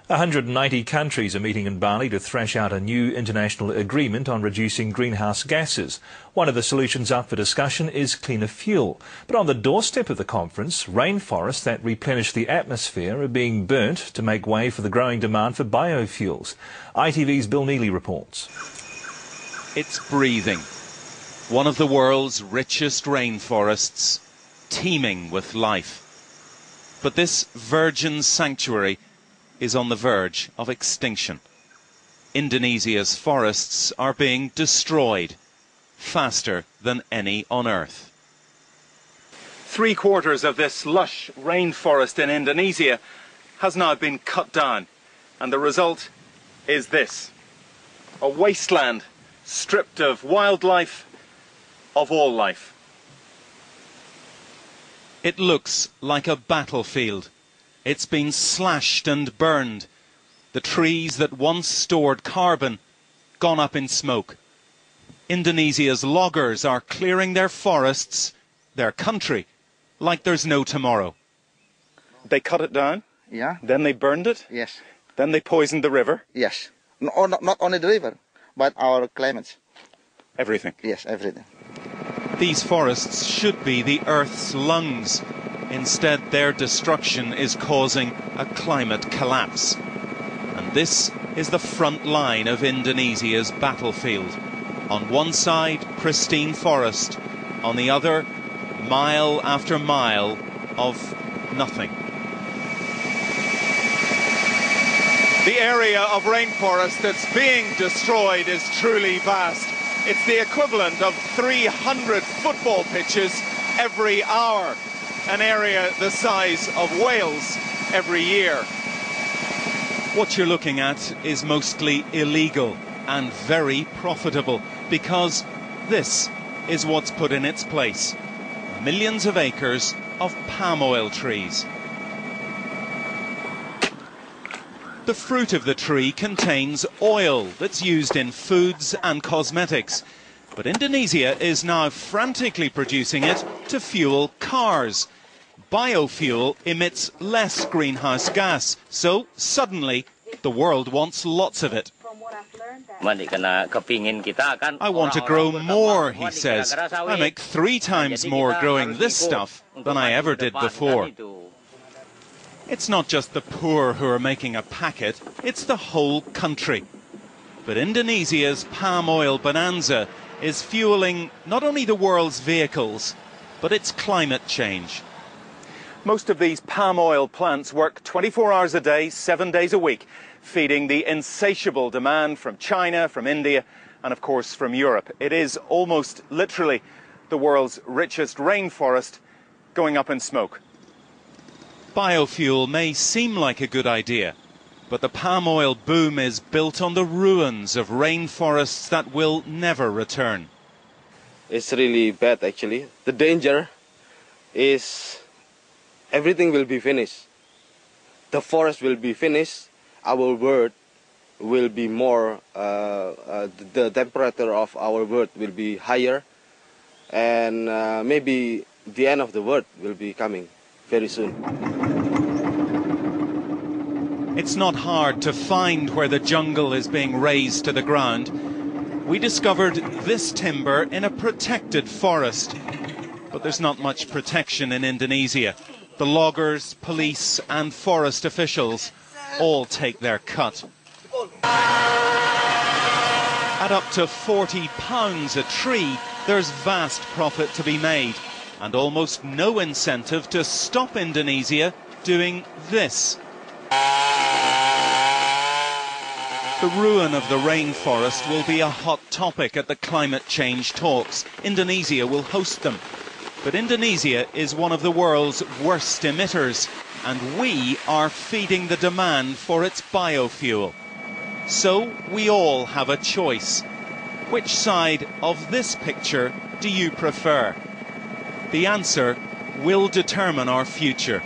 190 countries are meeting in Bali to thrash out a new international agreement on reducing greenhouse gases. One of the solutions up for discussion is cleaner fuel. But on the doorstep of the conference, rainforests that replenish the atmosphere are being burnt to make way for the growing demand for biofuels. ITV's Bill Neely reports. It's breathing. One of the world's richest rainforests, teeming with life. But this virgin sanctuary is on the verge of extinction. Indonesia's forests are being destroyed faster than any on Earth. 3/4 of this lush rainforest in Indonesia has now been cut down, and the result is this: a wasteland stripped of wildlife, of all life. It looks like a battlefield. It's been slashed and burned. The trees that once stored carbon, gone up in smoke. Indonesia's loggers are clearing their forests, their country, like there's no tomorrow. They cut it down? Yeah. Then they burned it? Yes. Then they poisoned the river? Yes. Not only the river, but our climates. Everything? Yes, everything. These forests should be the Earth's lungs. Instead, their destruction is causing a climate collapse. And this is the front line of Indonesia's battlefield. On one side, pristine forest. On the other, mile after mile of nothing. The area of rainforest that's being destroyed is truly vast. It's the equivalent of 300 football pitches every hour. An area the size of Wales every year. What you're looking at is mostly illegal and very profitable, because this is what's put in its place. Millions of acres of palm oil trees. The fruit of the tree contains oil that's used in foods and cosmetics. But Indonesia is now frantically producing it to fuel cars. Biofuel emits less greenhouse gas, so suddenly the world wants lots of it. I want to grow more, he says. I make 3 times more growing this stuff than I ever did before. It's not just the poor who are making a packet, it's the whole country. But Indonesia's palm oil bonanza is fueling not only the world's vehicles, but its climate change. Most of these palm oil plants work 24 hours a day, 7 days a week, feeding the insatiable demand from China, from India, and of course from Europe. It is almost literally the world's richest rainforest going up in smoke. Biofuel may seem like a good idea, but the palm oil boom is built on the ruins of rainforests that will never return. It's really bad, actually. The danger is everything will be finished. The forest will be finished. Our world will be more, the temperature of our world will be higher. And maybe the end of the world will be coming very soon. It's not hard to find where the jungle is being razed to the ground. We discovered this timber in a protected forest. But there's not much protection in Indonesia. The loggers, police and forest officials all take their cut. At up to £40 a tree, there's vast profit to be made, and almost no incentive to stop Indonesia doing this. The ruin of the rainforest will be a hot topic at the climate change talks. Indonesia will host them. But Indonesia is one of the world's worst emitters, and we are feeding the demand for its biofuel. So we all have a choice. Which side of this picture do you prefer? The answer will determine our future.